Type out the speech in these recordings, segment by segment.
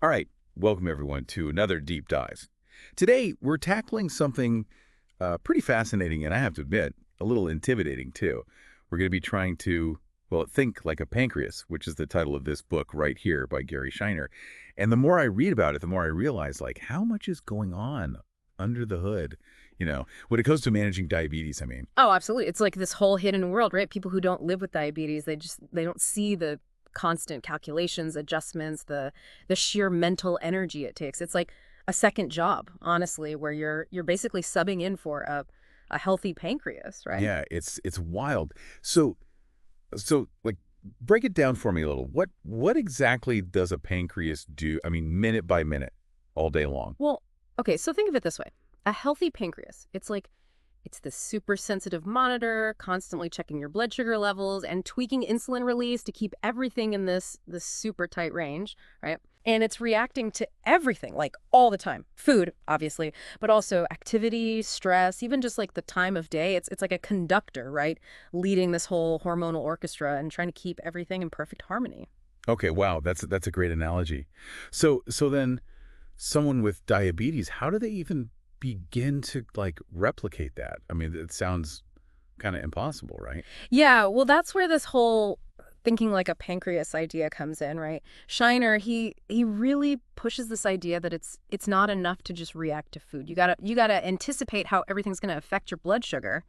All right, welcome everyone to another deep dive. Today, we're tackling something pretty fascinating, and I have to admit, a little intimidating too. We're going to be trying to, well, think like a pancreas, which is the title of this book right here by Gary Scheiner. And the more I read about it, the more I realize, like, how much is going on under the hood, when it comes to managing diabetes, I mean. Oh, absolutely. It's like this whole hidden world, right? People who don't live with diabetes, they don't see the constant calculations, adjustments, the sheer mental energy it takes. It's like a second job, honestly, where you're basically subbing in for a healthy pancreas, right? Yeah, it's wild. So like break it down for me a little. What exactly does a pancreas do? I mean, minute by minute, all day long. Well, okay, so think of it this way. A healthy pancreas, it's this super sensitive monitor, constantly checking your blood sugar levels and tweaking insulin release to keep everything in this super tight range, right? And it's reacting to everything, like all the time. Food, obviously, but also activity, stress, even just like the time of day. It's like a conductor, right? Leading this whole hormonal orchestra and trying to keep everything in perfect harmony. Okay, wow, that's a great analogy. So then someone with diabetes, how do they even begin to like replicate that? I mean, it sounds kind of impossible, right? Yeah, well, that's where this whole thinking like a pancreas idea comes in, right? Shiner, he really pushes this idea that it's not enough to just react to food. You gotta anticipate how everything's gonna affect your blood sugar,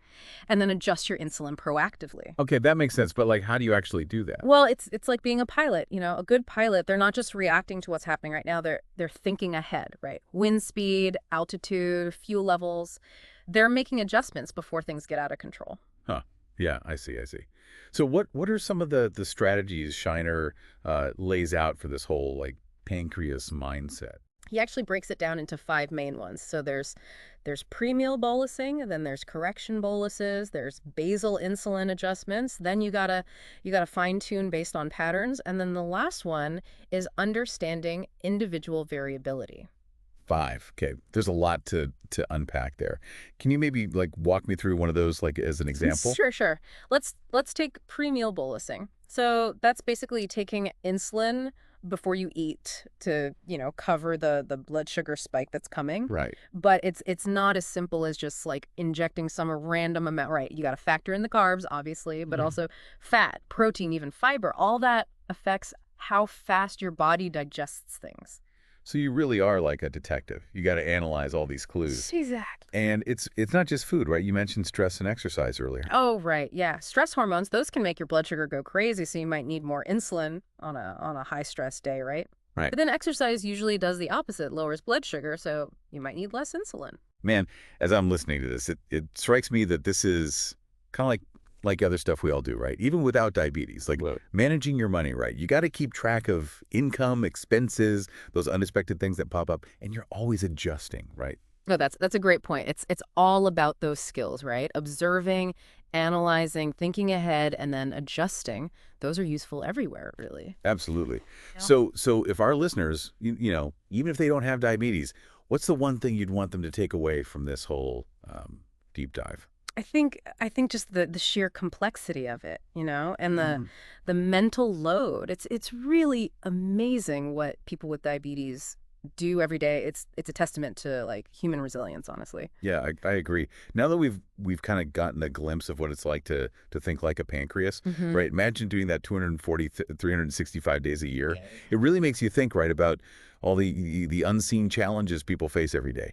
and then adjust your insulin proactively. Okay, that makes sense, but like how do you actually do that? Well, it's like being a pilot. A good pilot, they're not just reacting to what's happening right now. They're thinking ahead, right? Wind speed, altitude, fuel levels. They're making adjustments before things get out of control. Huh. Yeah, I see. So what are some of the strategies Shiner lays out for this whole like pancreas mindset? He actually breaks it down into five main ones. So there's pre-meal bolusing, then there's correction boluses, there's basal insulin adjustments, then you gotta fine-tune based on patterns, and then the last one is understanding individual variability. Five. Okay, there's a lot to unpack there. Can you maybe like walk me through one of those like as an example? Sure. Let's take pre-meal bolusing. So that's basically taking insulin before you eat to, cover the blood sugar spike that's coming. Right. But it's not as simple as just like injecting some random amount, right? You got to factor in the carbs, obviously, but Mhm. also fat, protein, even fiber. All that affects how fast your body digests things. So you really are like a detective. You got to analyze all these clues. Exactly. And it's not just food, right? You mentioned stress and exercise earlier. Oh, right. Yeah. Stress hormones, those can make your blood sugar go crazy, so you might need more insulin on a high stress day, right? Right. But then exercise usually does the opposite, lowers blood sugar, so you might need less insulin. Man, as I'm listening to this, it strikes me that this is kind of like other stuff we all do, right? Even without diabetes, like Right. managing your money, right? You got to keep track of income, expenses, those unexpected things that pop up, and you're always adjusting, right? No, that's a great point. It's all about those skills, right? Observing, analyzing, thinking ahead, and then adjusting. Those are useful everywhere, really. Absolutely. Yeah. So if our listeners, even if they don't have diabetes, what's the one thing you'd want them to take away from this whole deep dive? I think just the sheer complexity of it, and the Mhm. the mental load. It's really amazing what people with diabetes do every day. It's a testament to like human resilience, honestly. Yeah, I agree. Now that we've kind of gotten a glimpse of what it's like to think like a pancreas, Hmm. right? Imagine doing that 240, 365 days a year. It really makes you think, right, about all the unseen challenges people face every day.